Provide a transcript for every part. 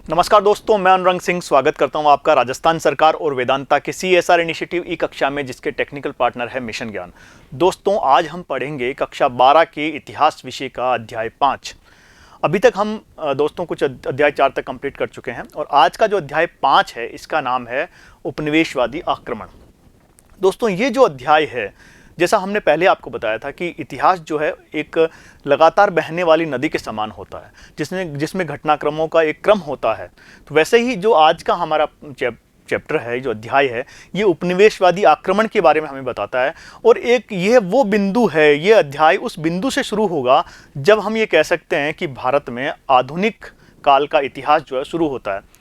नमस्कार दोस्तों, मैं अनुरंग सिंह स्वागत करता हूं आपका राजस्थान सरकार और वेदांता के CSR इनिशिएटिव ई कक्षा में, जिसके टेक्निकल पार्टनर है मिशन ज्ञान। दोस्तों, आज हम पढ़ेंगे कक्षा 12 के इतिहास विषय का अध्याय 5। अभी तक हम दोस्तों कुछ अध्याय 4 तक कंप्लीट कर चुके हैं और आज का जो अध्याय 5 है इसका नाम है उपनिवेशवादी आक्रमण। दोस्तों, ये जो अध्याय है, जैसा हमने पहले आपको बताया था कि इतिहास जो है एक लगातार बहने वाली नदी के समान होता है, जिसमें घटनाक्रमों का एक क्रम होता है। तो वैसे ही जो आज का हमारा चैप्टर है, जो अध्याय है, ये उपनिवेशवादी आक्रमण के बारे में हमें बताता है। और एक ये वो बिंदु है, ये अध्याय उस बिंदु से शुरू होगा जब हम ये कह सकते हैं कि भारत में आधुनिक काल का इतिहास जो है शुरू होता है।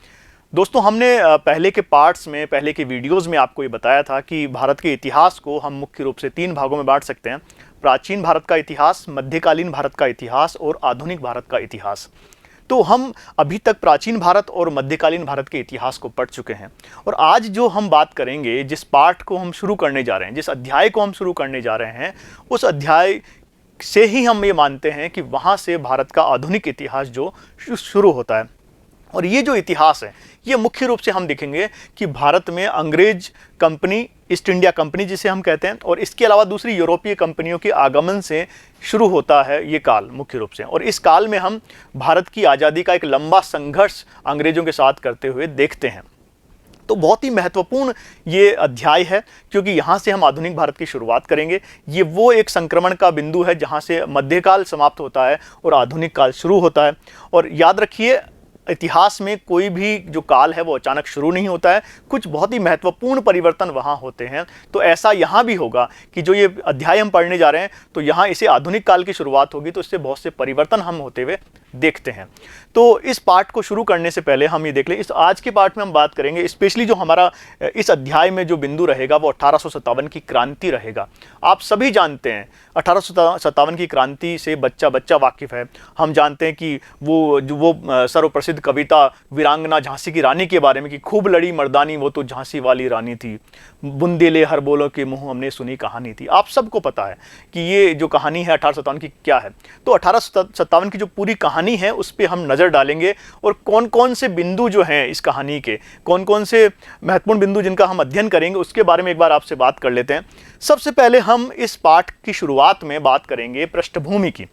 दोस्तों, हमने पहले के पार्ट्स में, पहले के वीडियोस में आपको ये बताया था कि भारत के इतिहास को हम मुख्य रूप से 3 भागों में बांट सकते हैं: प्राचीन भारत का इतिहास, मध्यकालीन भारत का इतिहास और आधुनिक भारत का इतिहास। तो हम अभी तक प्राचीन भारत और मध्यकालीन भारत के इतिहास को पढ़ चुके हैं और आज जो हम बात करेंगे, जिस पार्ट को हम शुरू करने जा रहे हैं, जिस अध्याय को हम शुरू करने जा रहे हैं, उस अध्याय से ही हम ये मानते हैं कि वहाँ से भारत का आधुनिक इतिहास जो शुरू होता है। और ये जो इतिहास है, ये मुख्य रूप से हम देखेंगे कि भारत में अंग्रेज कंपनी, ईस्ट इंडिया कंपनी जिसे हम कहते हैं, और इसके अलावा दूसरी यूरोपीय कंपनियों के आगमन से शुरू होता है ये काल मुख्य रूप से। और इस काल में हम भारत की आज़ादी का एक लंबा संघर्ष अंग्रेजों के साथ करते हुए देखते हैं। तो बहुत ही महत्वपूर्ण ये अध्याय है, क्योंकि यहाँ से हम आधुनिक भारत की शुरुआत करेंगे। ये वो एक संक्रमण का बिंदु है जहाँ से मध्यकाल समाप्त होता है और आधुनिक काल शुरू होता है। और याद रखिए, इतिहास में कोई भी जो काल है वो अचानक शुरू नहीं होता है, कुछ बहुत ही महत्वपूर्ण परिवर्तन वहाँ होते हैं। तो ऐसा यहाँ भी होगा कि जो ये अध्याय हम पढ़ने जा रहे हैं, तो यहाँ इसे आधुनिक काल की शुरुआत होगी, तो इससे बहुत से परिवर्तन हम होते हुए देखते हैं। तो इस पार्ट को शुरू करने से पहले हम ये देख लें, इस आज के पार्ट में हम बात करेंगे स्पेशली जो हमारा इस अध्याय में जो बिंदु रहेगा वो 1857 की क्रांति रहेगा। आप सभी जानते हैं 1857 की क्रांति से बच्चा बच्चा वाकिफ है। हम जानते हैं कि वो सर्वप्रसिद्ध कविता वीरांगना झांसी की रानी के बारे में कि खूब लड़ी मर्दानी वो तो झांसी वाली रानी थी, बुंदेले हर बोलो के मुँह हमने सुनी कहानी थी। आप सबको पता है कि ये जो कहानी है 1857 की क्या है। तो 1857 की जो पूरी कहानी है उस पर हम नज़र डालेंगे और कौन कौन से बिंदु जो हैं इस कहानी के, कौन कौन से महत्वपूर्ण बिंदु जिनका हम अध्ययन करेंगे, उसके बारे में एक बार आपसे बात कर लेते हैं। सबसे पहले हम इस पाठ की शुरुआत में बात करेंगे पृष्ठभूमि की।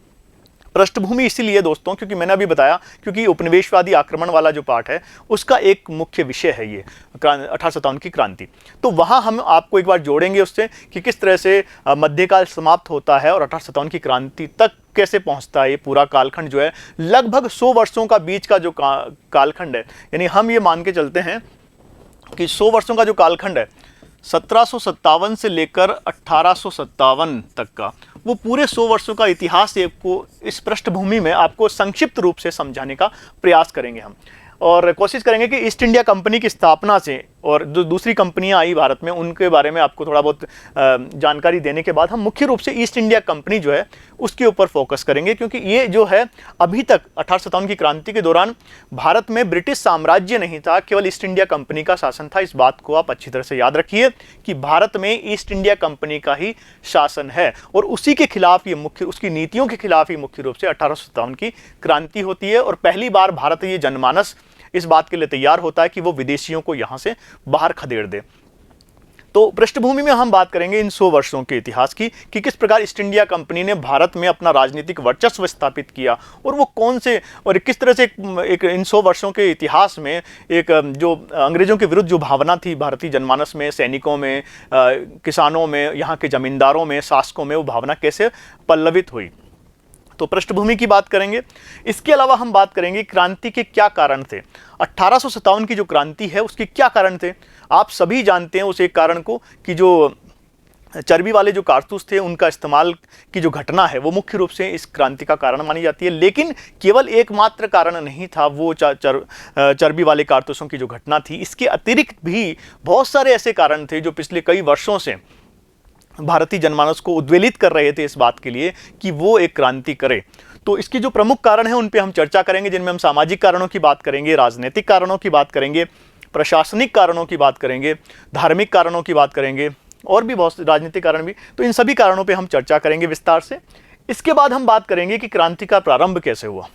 पृष्ठभूमि इसीलिए दोस्तों क्योंकि मैंने अभी बताया, क्योंकि उपनिवेशवादी आक्रमण वाला जो पाठ है उसका एक मुख्य विषय है ये 1857 की क्रांति। तो वहाँ हम आपको एक बार जोड़ेंगे उससे कि किस तरह से मध्यकाल समाप्त होता है और 1857 की क्रांति तक कैसे पहुंचता है। ये पूरा कालखंड जो है लगभग 100 वर्षों का बीच का जो कालखंड है, यानी हम ये मान के चलते हैं कि 100 वर्षों का जो कालखंड है 1757 से लेकर 1857 तक का, वो पूरे 100 वर्षों का इतिहास आपको इस पृष्ठभूमि में आपको संक्षिप्त रूप से समझाने का प्रयास करेंगे हम, और कोशिश करेंगे कि ईस्ट इंडिया कंपनी की स्थापना से और जो दूसरी कंपनियां आई भारत में उनके बारे में आपको थोड़ा बहुत जानकारी देने के बाद हम मुख्य रूप से ईस्ट इंडिया कंपनी जो है उसके ऊपर फोकस करेंगे, क्योंकि ये जो है अभी तक 1857 की क्रांति के दौरान भारत में ब्रिटिश साम्राज्य नहीं था, केवल ईस्ट इंडिया कंपनी का शासन था। इस बात को आप अच्छी तरह से याद रखिए कि भारत में ईस्ट इंडिया कंपनी का ही शासन है और उसी के खिलाफ ये उसकी नीतियों के खिलाफ ही मुख्य रूप से 1857 की क्रांति होती है। और पहली बार भारत ये जनमानस इस बात के लिए तैयार होता है कि वो विदेशियों को यहां से बाहर खदेड़ दे। तो पृष्ठभूमि में हम बात करेंगे इन 100 वर्षों के इतिहास की कि किस प्रकार ईस्ट इंडिया कंपनी ने भारत में अपना राजनीतिक वर्चस्व स्थापित किया और वो कौन से और किस तरह से एक इन 100 वर्षों के इतिहास में एक जो अंग्रेजों के विरुद्ध जो भावना थी भारतीय जनमानस में, सैनिकों में, किसानों में, यहाँ के जमींदारों में, शासकों में, वो भावना कैसे पल्लवित हुई। तो पृष्ठभूमि की बात करेंगे। इसके अलावा हम बात करेंगे क्रांति के क्या कारण थे। 1857 की जो क्रांति है उसके क्या कारण थे। आप सभी जानते हैं उस एक कारण को कि जो चर्बी वाले जो कारतूस थे उनका इस्तेमाल की जो घटना है वो मुख्य रूप से इस क्रांति का कारण मानी जाती है। लेकिन केवल एकमात्र कारण नहीं था वो चर्बी वाले कारतूसों की जो घटना थी। इसके अतिरिक्त भी बहुत सारे ऐसे कारण थे जो पिछले कई वर्षों से भारतीय जनमानस को उद्वेलित कर रहे थे इस बात के लिए कि वो एक क्रांति करे। तो इसके जो प्रमुख कारण हैं उन पे हम चर्चा करेंगे, जिनमें हम सामाजिक कारणों की बात करेंगे, राजनीतिक कारणों की बात करेंगे, प्रशासनिक कारणों की बात करेंगे, धार्मिक कारणों की बात करेंगे और भी बहुत राजनीतिक कारण भी। तो इन सभी कारणों पे हम चर्चा करेंगे विस्तार से। इसके बाद हम बात करेंगे कि क्रांति का प्रारंभ कैसे हुआ।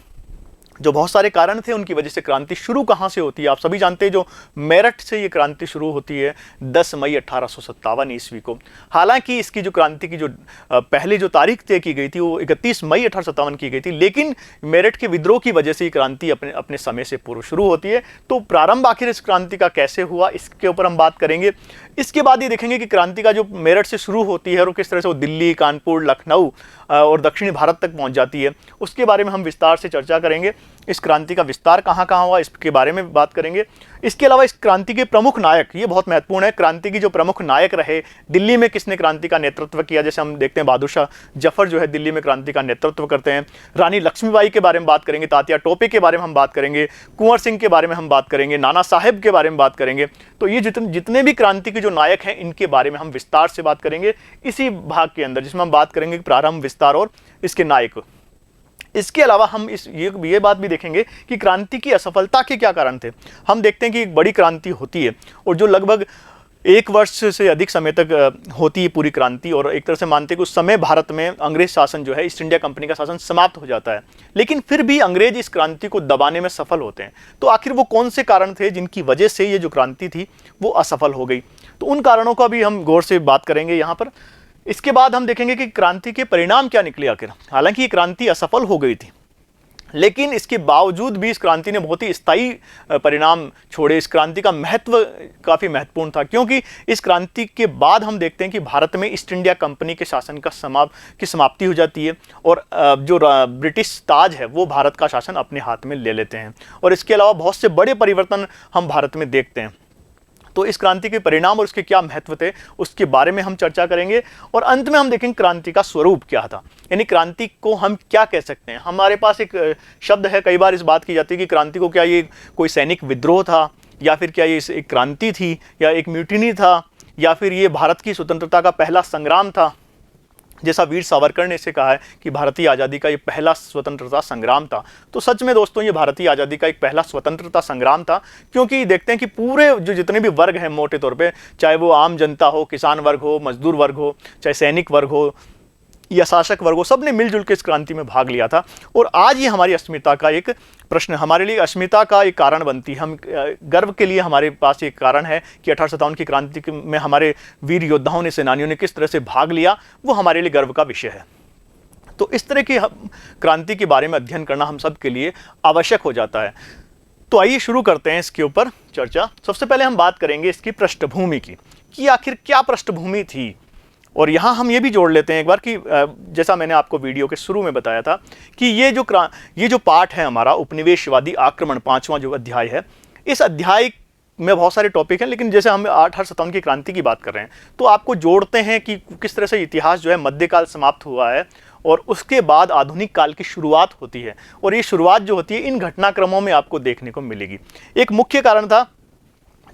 जो बहुत सारे कारण थे उनकी वजह से क्रांति शुरू कहाँ से होती है आप सभी जानते हैं, जो मेरठ से ये क्रांति शुरू होती है 10 मई 1857 ईस्वी को। हालांकि इसकी जो क्रांति की जो पहले जो तारीख तय की गई थी वो 31 मई 1857 की गई थी, लेकिन मेरठ के विद्रोह की वजह से ये क्रांति अपने अपने समय से पूर्व शुरू होती है। तो प्रारंभ आखिर इस क्रांति का कैसे हुआ इसके ऊपर हम बात करेंगे। इसके बाद ये देखेंगे कि क्रांति का जो मेरठ से शुरू होती है और किस तरह से वो दिल्ली, कानपुर, लखनऊ और दक्षिणी भारत तक पहुंच जाती है, उसके बारे में हम विस्तार से चर्चा करेंगे। इस क्रांति का विस्तार कहाँ कहाँ हुआ इसके बारे में बात करेंगे। इसके अलावा इस क्रांति के प्रमुख नायक, ये बहुत महत्वपूर्ण है, क्रांति की जो प्रमुख नायक रहे, दिल्ली में किसने क्रांति का नेतृत्व किया। जैसे हम देखते हैं बहादुर शाह जफर जो है दिल्ली में क्रांति का नेतृत्व करते हैं। रानी लक्ष्मीबाई के बारे में बात करेंगे, तात्या टोपे के बारे में हम बात करेंगे, कुंवर सिंह के बारे में हम बात करेंगे, नाना साहेब के बारे में बात करेंगे। तो ये जितने भी क्रांति के जो नायक हैं इनके बारे में हम विस्तार से बात करेंगे इसी भाग के अंदर, जिसमें हम बात करेंगे प्रारंभ, विस्तार और इसके नायक। इसके अलावा हम ये बात भी देखेंगे कि क्रांति की असफलता के क्या कारण थे। हम देखते हैं कि एक बड़ी क्रांति होती है और जो लगभग 1 वर्ष से अधिक समय तक होती है पूरी क्रांति, और एक तरह से मानते हैं कि उस समय भारत में अंग्रेज शासन जो है, ईस्ट इंडिया कंपनी का शासन समाप्त हो जाता है, लेकिन फिर भी अंग्रेज इस क्रांति को दबाने में सफल होते हैं। तो आखिर वो कौन से कारण थे जिनकी वजह से ये जो क्रांति थी वो असफल हो गई, तो उन कारणों का भी हम गौर से बात करेंगे यहाँ पर। इसके बाद हम देखेंगे कि क्रांति के परिणाम क्या निकले आखिर। हालांकि ये क्रांति असफल हो गई थी, लेकिन इसके बावजूद भी इस क्रांति ने बहुत ही स्थायी परिणाम छोड़े। इस क्रांति का महत्व काफ़ी महत्वपूर्ण था, क्योंकि इस क्रांति के बाद हम देखते हैं कि भारत में ईस्ट इंडिया कंपनी के शासन का समाप्ति हो जाती है और जो ब्रिटिश ताज है वो भारत का शासन अपने हाथ में ले लेते हैं। और इसके अलावा बहुत से बड़े परिवर्तन हम भारत में देखते हैं। तो इस क्रांति के परिणाम और उसके क्या महत्व थे उसके बारे में हम चर्चा करेंगे, और अंत में हम देखेंगे क्रांति का स्वरूप क्या था, यानी क्रांति को हम क्या कह सकते हैं। हमारे पास एक शब्द है, कई बार इस बात की जाती है कि क्रांति को क्या ये कोई सैनिक विद्रोह था, या फिर क्या ये एक क्रांति थी, या एक म्यूटिनी था, या फिर ये भारत की स्वतंत्रता का पहला संग्राम था। जैसा वीर सावरकर ने इसे कहा है कि भारतीय आज़ादी का ये पहला स्वतंत्रता संग्राम था। तो सच में दोस्तों ये भारतीय आज़ादी का एक पहला स्वतंत्रता संग्राम था, क्योंकि देखते हैं कि पूरे जो जितने भी वर्ग हैं मोटे तौर पे, चाहे वो आम जनता हो, किसान वर्ग हो, मजदूर वर्ग हो, चाहे सैनिक वर्ग हो या शासक वर्ग हो, सब ने मिलजुल के इस क्रांति में भाग लिया था। और आज ये हमारी अस्मिता का एक प्रश्न, हमारे लिए अस्मिता का एक कारण बनती है। हम गर्व के लिए हमारे पास एक कारण है कि 1857 की क्रांति में हमारे वीर योद्धाओं ने, सेनानियों ने किस तरह से भाग लिया, वो हमारे लिए गर्व का विषय है। तो इस तरह की क्रांति के बारे में अध्ययन करना हम सब के लिए आवश्यक हो जाता है। तो आइए शुरू करते हैं इसके ऊपर चर्चा। सबसे पहले हम बात करेंगे इसकी पृष्ठभूमि की, कि आखिर क्या पृष्ठभूमि थी। और यहाँ हम ये भी जोड़ लेते हैं एक बार कि जैसा मैंने आपको वीडियो के शुरू में बताया था कि ये जो पाठ है हमारा उपनिवेशवादी आक्रमण, 5वां जो अध्याय है, इस अध्याय में बहुत सारे टॉपिक हैं, लेकिन जैसे हम 1857 की क्रांति की बात कर रहे हैं तो आपको जोड़ते हैं कि किस तरह से इतिहास जो है मध्यकाल समाप्त हुआ है और उसके बाद आधुनिक काल की शुरुआत होती है। और ये शुरुआत जो होती है इन घटनाक्रमों में आपको देखने को मिलेगी। एक मुख्य कारण था,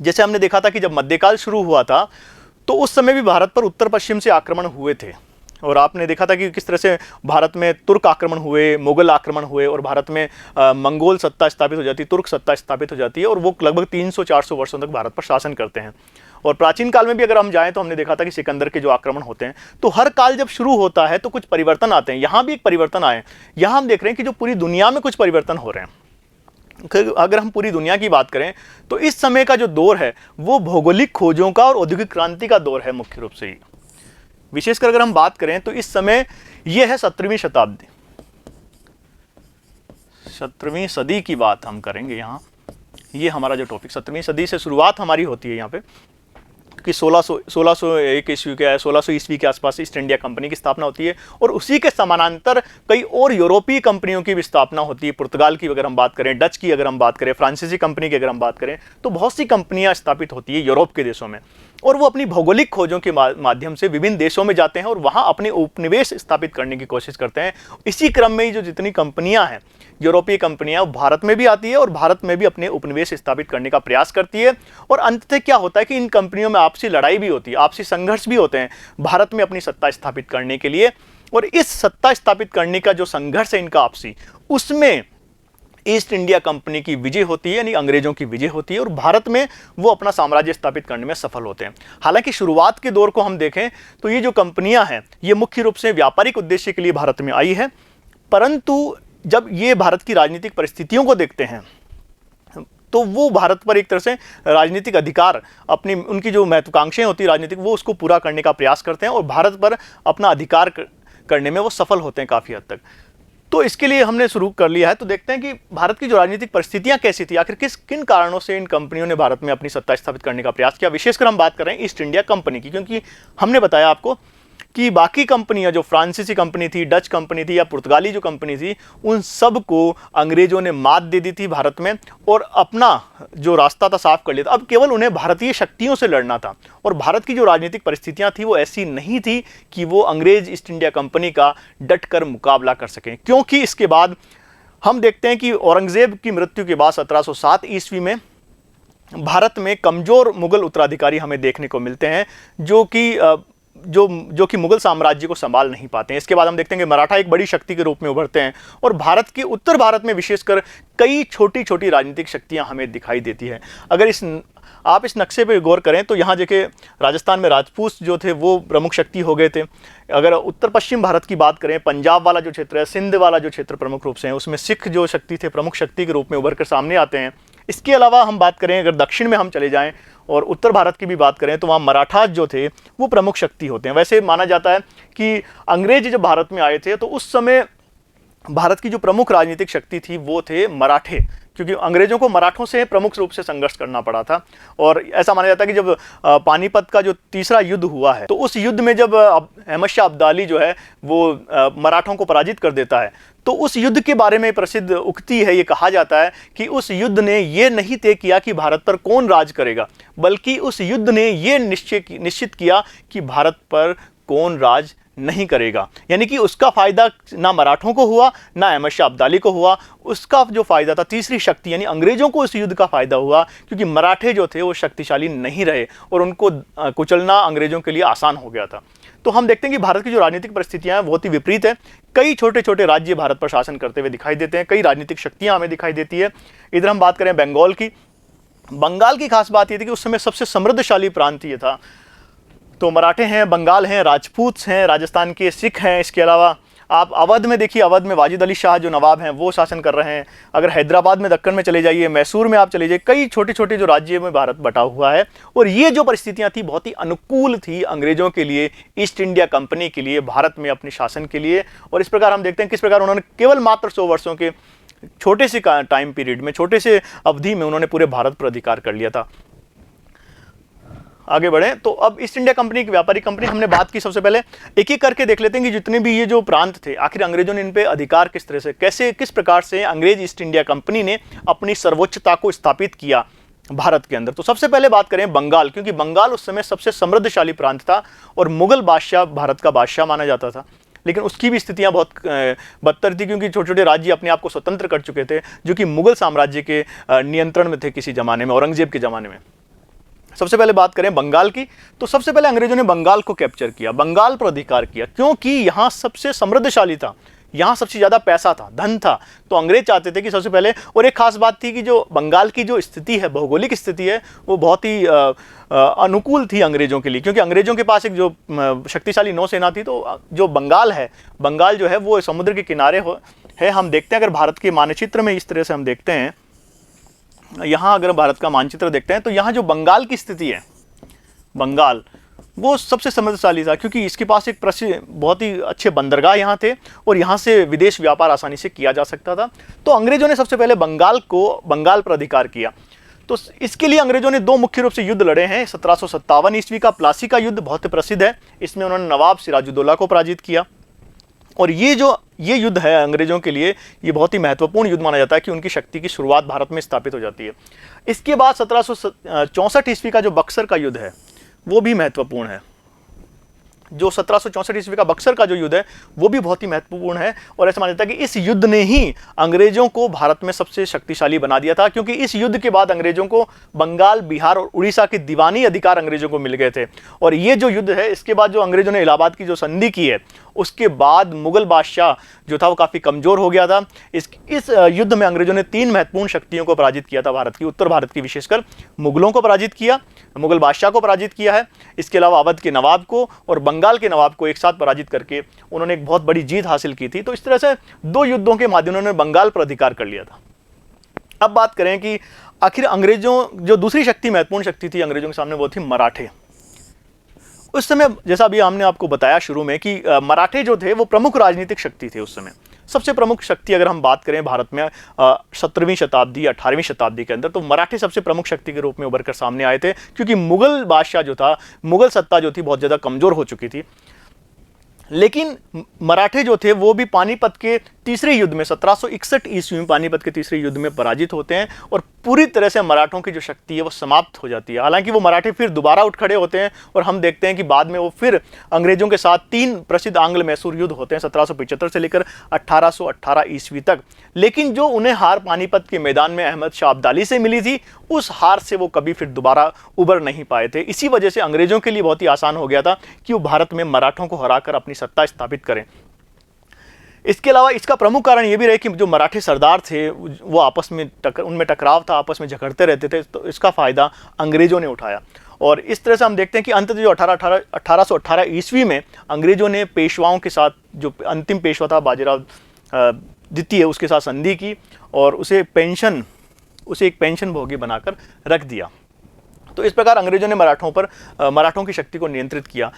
जैसे हमने देखा था कि जब मध्यकाल शुरू हुआ था तो उस समय भी भारत पर उत्तर पश्चिम से आक्रमण हुए थे, और आपने देखा था कि किस तरह से भारत में तुर्क आक्रमण हुए, मुगल आक्रमण हुए, और भारत में मंगोल सत्ता स्थापित हो जाती है, तुर्क सत्ता स्थापित हो जाती है, और वो लगभग 300-400 वर्षों तक भारत पर शासन करते हैं। और प्राचीन काल में भी अगर हम जाएं तो हमने देखा था कि सिकंदर के जो आक्रमण होते हैं, तो हर काल जब शुरू होता है तो कुछ परिवर्तन आते हैं। यहाँ भी एक परिवर्तन आए, यहाँ हम देख रहे हैं कि जो पूरी दुनिया में कुछ परिवर्तन हो रहे हैं। अगर हम पूरी दुनिया की बात करें तो इस समय का जो दौर है वो भौगोलिक खोजों का और औद्योगिक क्रांति का दौर है मुख्य रूप से ही। विशेषकर अगर हम बात करें तो इस समय ये है 17वीं शताब्दी, 17वीं सदी की बात हम करेंगे। यहाँ ये हमारा जो टॉपिक 17वीं सदी से शुरुआत हमारी होती है यहाँ पे कि 1601 ईस्वी के 1600 ईस्वी के आसपास ईस्ट इंडिया कंपनी की स्थापना होती है, और उसी के समानांतर कई और यूरोपीय कंपनियों की भी स्थापना होती है। पुर्तगाल की अगर हम बात करें, डच की अगर हम बात करें, फ्रांसीसी कंपनी की अगर हम बात करें, तो बहुत सी कंपनियां स्थापित होती है यूरोप के देशों में, और वो अपनी भौगोलिक खोजों के माध्यम से विभिन्न देशों में जाते हैं और वहाँ अपने उपनिवेश स्थापित करने की कोशिश करते हैं। इसी क्रम में ही जो जितनी कंपनियां हैं यूरोपीय कंपनियां, वो भारत में भी आती है और भारत में भी अपने उपनिवेश स्थापित करने का प्रयास करती है। और अंततः क्या होता है कि इन कंपनियों में आपसी लड़ाई भी होती है, आपसी संघर्ष भी होते हैं भारत में अपनी सत्ता स्थापित करने के लिए। और इस सत्ता स्थापित करने का जो संघर्ष है इनका आपसी, उसमें ईस्ट इंडिया कंपनी की विजय होती है, यानी अंग्रेजों की विजय होती है, और भारत में वो अपना साम्राज्य स्थापित करने में सफल होते हैं। हालांकि शुरुआत के दौर को हम देखें तो ये जो कंपनियां हैं ये मुख्य रूप से व्यापारिक उद्देश्य के लिए भारत में आई है, परंतु जब ये भारत की राजनीतिक परिस्थितियों को देखते हैं तो वो भारत पर एक तरह से राजनीतिक अधिकार, अपनी उनकी जो महत्वाकांक्षाएं होती है राजनीतिक, वो उसको पूरा करने का प्रयास करते हैं और भारत पर अपना अधिकार करने में वो सफल होते हैं काफ़ी हद तक। तो इसके लिए हमने शुरू कर लिया है। तो देखते हैं कि भारत की जो राजनीतिक परिस्थितियां कैसी थी, आखिर किन कारणों से इन कंपनियों ने भारत में अपनी सत्ता स्थापित करने का प्रयास किया। विशेषकर हम बात कर रहे हैं ईस्ट इंडिया कंपनी की, क्योंकि हमने बताया आपको कि बाकी कंपनियां, जो फ्रांसीसी कंपनी थी, डच कंपनी थी या पुर्तगाली जो कंपनी थी, उन सब को अंग्रेजों ने मात दे दी थी भारत में और अपना जो रास्ता था साफ कर लिया था। अब केवल उन्हें भारतीय शक्तियों से लड़ना था और भारत की जो राजनीतिक परिस्थितियां थी वो ऐसी नहीं थी कि वो अंग्रेज ईस्ट इंडिया कंपनी का डटकर मुकाबला कर सकें। क्योंकि इसके बाद हम देखते हैं कि औरंगजेब की मृत्यु के बाद 1707 ईस्वी में भारत में कमजोर मुगल उत्तराधिकारी हमें देखने को मिलते हैं, जो कि मुगल साम्राज्य को संभाल नहीं पाते हैं। इसके बाद हम देखते हैं कि मराठा एक बड़ी शक्ति के रूप में उभरते हैं और भारत के उत्तर भारत में विशेषकर कई छोटी छोटी राजनीतिक शक्तियां हमें दिखाई देती हैं। अगर आप इस नक्शे पर गौर करें तो यहाँ देखिए राजस्थान में राजपूत जो थे वो प्रमुख शक्ति हो गए थे। अगर उत्तर पश्चिम भारत की बात करें, पंजाब वाला जो क्षेत्र है, सिंध वाला जो क्षेत्र प्रमुख रूप से है, उसमें सिख जो शक्ति थे प्रमुख शक्ति के रूप में उभर कर सामने आते हैं। इसके अलावा हम बात करें, अगर दक्षिण में हम चले जाएं और उत्तर भारत की भी बात करें तो वहाँ मराठा जो थे वो प्रमुख शक्ति होते हैं। वैसे माना जाता है कि अंग्रेज जब भारत में आए थे तो उस समय भारत की जो प्रमुख राजनीतिक शक्ति थी वो थे मराठे, क्योंकि अंग्रेजों को मराठों से प्रमुख रूप से संघर्ष करना पड़ा था। और ऐसा माना जाता है कि जब पानीपत का जो तीसरा युद्ध हुआ है तो उस युद्ध में जब अहमद शाह अब्दाली जो है वो मराठों को पराजित कर देता है, तो उस युद्ध के बारे में प्रसिद्ध उक्ति है, ये कहा जाता है कि उस युद्ध ने ये नहीं तय किया कि भारत पर कौन राज करेगा, बल्कि उस युद्ध ने ये निश्चित किया कि भारत पर कौन राज नहीं करेगा। यानी कि उसका फायदा ना मराठों को हुआ ना अहमद शाह अब्दाली को हुआ, उसका जो फायदा था तीसरी शक्ति यानी अंग्रेजों को इस युद्ध का फायदा हुआ, क्योंकि मराठे जो थे वो शक्तिशाली नहीं रहे और उनको कुचलना अंग्रेजों के लिए आसान हो गया था। तो हम देखते हैं कि भारत की जो राजनीतिक परिस्थितियां हैं बहुत ही विपरीत है। कई छोटे छोटे राज्य भारत पर शासन करते हुए दिखाई देते हैं, कई राजनीतिक शक्तियां हमें दिखाई देती है। इधर हम बात करें बंगाल की। बंगाल की खास बात यह थी कि उस समय सबसे समृद्धशाली प्रांत ये था। तो मराठे हैं, बंगाल हैं, राजपूत हैं, राजस्थान के सिख हैं। इसके अलावा आप अवध में देखिए, अवध में वाजिद अली शाह जो नवाब हैं वो शासन कर रहे हैं। अगर हैदराबाद में, दक्कन में चले जाइए, मैसूर में आप चले जाइए, कई छोटे छोटे जो राज्य में भारत बटा हुआ है। और ये जो परिस्थितियां थी बहुत ही अनुकूल थी अंग्रेजों के लिए, ईस्ट इंडिया कंपनी के लिए, भारत में अपने शासन के लिए। और इस प्रकार हम देखते हैं किस प्रकार उन्होंने केवल मात्र 100 वर्षों के छोटे से टाइम पीरियड में, छोटे से अवधि में उन्होंने पूरे भारत पर अधिकार कर लिया था। आगे बढ़े तो अब ईस्ट इंडिया कंपनी की व्यापारिक कंपनी हमने बात की। सबसे पहले एक एक करके देख लेते हैं कि जितने भी ये जो प्रांत थे आखिर अंग्रेजों ने इन पे अधिकार किस तरह से, किस प्रकार से अंग्रेज ईस्ट इंडिया कंपनी ने अपनी सर्वोच्चता को स्थापित किया भारत के अंदर। तो सबसे पहले बात करें बंगाल, क्योंकि बंगाल उस समय सबसे समृद्धशाली प्रांत था और मुगल बादशाह भारत का बादशाह माना जाता था। लेकिन उसकी भी स्थितियां बहुत बदतर थी, क्योंकि छोटे छोटे राज्य अपने आप को स्वतंत्र कर चुके थे, जो कि मुगल साम्राज्य के नियंत्रण में थे किसी जमाने में, औरंगजेब के जमाने में। सबसे पहले बात करें बंगाल की, तो सबसे पहले अंग्रेजों ने बंगाल को कैप्चर किया, बंगाल पर अधिकार किया, क्योंकि यहाँ सबसे समृद्धशाली था, यहाँ सबसे ज़्यादा पैसा था, धन था। तो अंग्रेज चाहते थे कि सबसे पहले, और एक खास बात थी कि जो बंगाल की जो स्थिति है, भौगोलिक स्थिति है, वो बहुत ही अनुकूल थी अंग्रेजों के लिए, क्योंकि अंग्रेजों के पास एक जो शक्तिशाली नौसेना थी। तो जो बंगाल है, बंगाल जो है वो समुद्र के किनारे है। हम देखते हैं अगर भारत के मानचित्र में इस तरह से हम देखते हैं, यहाँ अगर भारत का मानचित्र देखते हैं तो यहाँ जो बंगाल की स्थिति है, बंगाल वो सबसे समृद्धशाली था, क्योंकि इसके पास एक प्रसिद्ध बहुत ही अच्छे बंदरगाह यहाँ थे और यहाँ से विदेश व्यापार आसानी से किया जा सकता था। तो अंग्रेजों ने सबसे पहले बंगाल पर अधिकार किया। तो इसके लिए अंग्रेजों ने दो मुख्य रूप से युद्ध लड़े हैं। 1757 ईस्वी का प्लासी का युद्ध बहुत प्रसिद्ध है, इसमें उन्होंने नवाब सिराजुद्दौला को पराजित किया। और ये युद्ध है अंग्रेजों के लिए ये बहुत ही महत्वपूर्ण युद्ध माना जाता है कि उनकी शक्ति की शुरुआत भारत में स्थापित हो जाती है। इसके बाद 1764 ईस्वी का जो बक्सर का युद्ध है वो भी महत्वपूर्ण है। जो 1764 ईस्वी का बक्सर का जो युद्ध है वो भी बहुत ही महत्वपूर्ण है और ऐसा माना जाता है कि इस युद्ध ने ही अंग्रेजों को भारत में सबसे शक्तिशाली बना दिया था, क्योंकि इस युद्ध के बाद अंग्रेजों को बंगाल, बिहार और उड़ीसा के दीवानी अधिकार अंग्रेजों को मिल गए थे। और ये जो युद्ध है, इसके बाद जो अंग्रेजों ने इलाहाबाद की जो संधि की है, उसके बाद मुगल बादशाह जो था वो काफ़ी कमज़ोर हो गया था। इस युद्ध में अंग्रेजों ने 3 महत्वपूर्ण शक्तियों को पराजित किया था भारत की, उत्तर भारत की, विशेषकर मुगलों को पराजित किया, मुगल बादशाह को पराजित किया है। इसके अलावा अवध के नवाब को और बंगाल के नवाब को एक साथ पराजित करके उन्होंने एक बहुत बड़ी जीत हासिल की थी। तो इस तरह से 2 युद्धों के माध्यम उन्होंने बंगाल पर अधिकार कर लिया था। अब बात करें कि आखिर अंग्रेजों जो दूसरी शक्ति, महत्वपूर्ण शक्ति थी अंग्रेजों के सामने, वो थी मराठे। उस समय जैसा अभी हमने आपको बताया शुरू में कि मराठे जो थे वो प्रमुख राजनीतिक शक्ति थे। उस समय सबसे प्रमुख शक्ति अगर हम बात करें भारत में 17वीं शताब्दी 18वीं शताब्दी के अंदर, तो मराठे सबसे प्रमुख शक्ति के रूप में उभर कर सामने आए थे, क्योंकि मुगल बादशाह जो था, मुगल सत्ता जो थी बहुत ज़्यादा कमज़ोर हो चुकी थी। लेकिन मराठे जो थे वो भी पानीपत के तीसरे युद्ध में 1761 ईस्वी में पानीपत के तीसरे युद्ध में पराजित होते हैं और पूरी तरह से मराठों की जो शक्ति है वो समाप्त हो जाती है। हालांकि वो मराठे फिर दोबारा उठ खड़े होते हैं और हम देखते हैं कि बाद में वो फिर अंग्रेजों के साथ 3 प्रसिद्ध आंग्ल मैसूर युद्ध होते हैं 1775 से लेकर 1818 ईस्वी तक। लेकिन जो उन्हें हार पानीपत के मैदान में अहमद शाह अब्दाली से मिली थी, उस हार से वो कभी फिर दोबारा उबर नहीं पाए थे। इसी वजह से अंग्रेजों के लिए बहुत ही आसान हो गया था कि वो भारत में मराठों को हराकर अपनी सत्ता स्थापित करें। इसके अलावा इसका प्रमुख कारण ये भी रहे कि जो मराठी सरदार थे वो आपस में उनमें टकराव था, आपस में झगड़ते रहते थे, तो इसका फ़ायदा अंग्रेज़ों ने उठाया। और इस तरह से हम देखते हैं कि अंततः जो 1818 ईस्वी में अंग्रेज़ों ने पेशवाओं के साथ, जो अंतिम पेशवा था बाजीराव द्वितीय, उसके साथ संधि की और उसे एक पेंशन भोगी बनाकर रख दिया। तो इस प्रकार अंग्रेज़ों ने मराठों की शक्ति को नियंत्रित किया।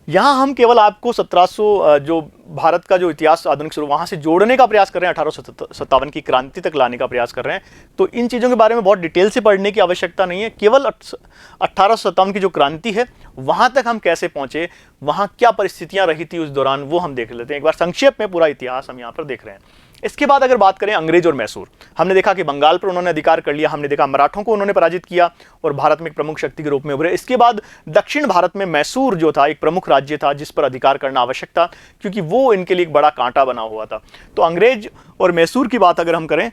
यहाँ हम केवल आपको 1700 जो भारत का जो इतिहास आधुनिक शुरू वहाँ से जोड़ने का प्रयास कर रहे हैं, 1857 की क्रांति तक लाने का प्रयास कर रहे हैं। तो इन चीज़ों के बारे में बहुत डिटेल से पढ़ने की आवश्यकता नहीं है। केवल 1857 की जो क्रांति है वहाँ तक हम कैसे पहुँचे, वहाँ क्या परिस्थितियाँ रही थी उस दौरान, वो हम देख लेते हैं। एक बार संक्षेप में पूरा इतिहास हम यहाँ पर देख रहे हैं। इसके बाद अगर बात करें अंग्रेज और मैसूर, हमने देखा कि बंगाल पर उन्होंने अधिकार कर लिया, हमने देखा मराठों को उन्होंने पराजित किया और भारत में एक प्रमुख शक्ति के रूप में उभरे। इसके बाद दक्षिण भारत में मैसूर जो था एक प्रमुख राज्य था जिस पर अधिकार करना आवश्यक था, क्योंकि वो इनके लिए एक बड़ा कांटा बना हुआ था। तो अंग्रेज और मैसूर की बात अगर हम करें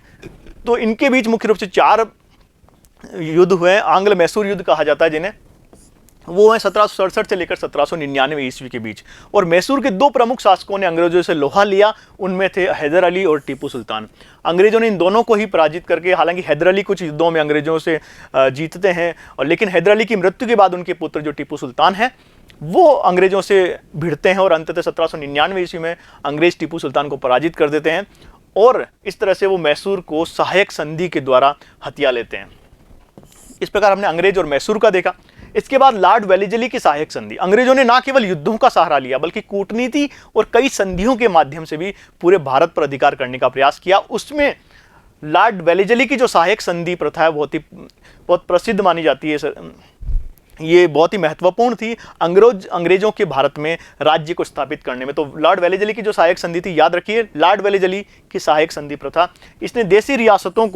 तो इनके बीच मुख्य रूप से 4 युद्ध हुए। आंग्ल मैसूर युद्ध कहा जाता है जिन्हें, वो है 1767 से लेकर 1799 ईस्वी के बीच। और मैसूर के 2 प्रमुख शासकों ने अंग्रेजों से लोहा लिया, उनमें थे हैदर अली और टीपू सुल्तान। अंग्रेजों ने इन दोनों को ही पराजित करके, हालांकि हैदर अली कुछ युद्धों में अंग्रेजों से जीतते हैं, और लेकिन हैदर अली की मृत्यु के बाद उनके पुत्र जो टीपू सुल्तान है वो अंग्रेजों से भिड़ते हैं और अंततः 1799 ईस्वी में अंग्रेज टीपू सुल्तान को पराजित कर देते हैं और इस तरह से वो मैसूर को सहायक संधि के द्वारा हथिया लेते हैं। इस प्रकार हमने अंग्रेज और मैसूर का देखा। इसके बाद लॉर्ड वेलिजली की सहायक संधि, अंग्रेजों ने ना केवल युद्धों का सहारा लिया बल्कि कूटनीति और कई संधियों के माध्यम से भी पूरे भारत पर अधिकार करने का प्रयास किया। उसमें लॉर्ड वेलिजली की जो सहायक संधि प्रथा है बहुत प्रसिद्ध मानी जाती है। ये बहुत ही महत्वपूर्ण थी अंग्रेजों के भारत में राज्य को स्थापित करने में। तो लॉर्ड वेलिजली की जो सहायक संधि थी, याद रखिए लॉर्ड वेलिजली की सहायक संधि प्रथा, इसने देशी रियासतों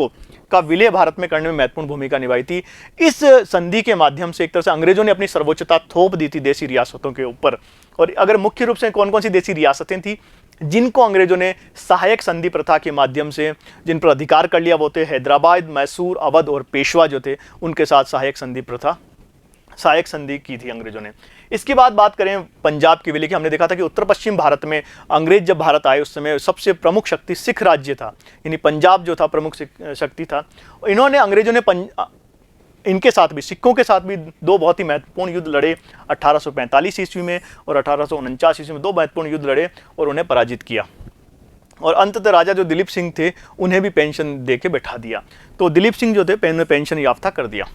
का विलय भारत में करने में महत्वपूर्ण भूमिका निभाई थी। इस संधि के माध्यम से एक तरह से अंग्रेजों ने अपनी सर्वोच्चता थोप दी थी देशी रियासतों के ऊपर। और अगर मुख्य रूप से कौन कौन सी देशी रियासतें थी जिनको अंग्रेजों ने सहायक संधि प्रथा के माध्यम से जिन पर अधिकार कर लिया, वो थे हैदराबाद, मैसूर, अवध और पेशवा जो थे, उनके साथ सहायक संधि की थी अंग्रेजों ने। इसके बाद बात करें पंजाब के विलय की, हमने देखा था कि उत्तर पश्चिम भारत में अंग्रेज जब भारत आए उस समय सबसे प्रमुख शक्ति सिख राज्य था, यानी पंजाब जो था प्रमुख शक्ति था। इन्होंने अंग्रेजों ने इनके साथ भी, सिखों के साथ भी 2 बहुत ही महत्वपूर्ण युद्ध लड़े। 1845 ईस्वी में और 1849 ईस्वी में 2 महत्वपूर्ण युद्ध लड़े और उन्हें पराजित किया। और अंततः राजा जो दिलीप सिंह थे उन्हें भी पेंशन दे के बैठा दिया। तो दिलीप सिंह जो थे पेंशन याफ्ता कर दिया।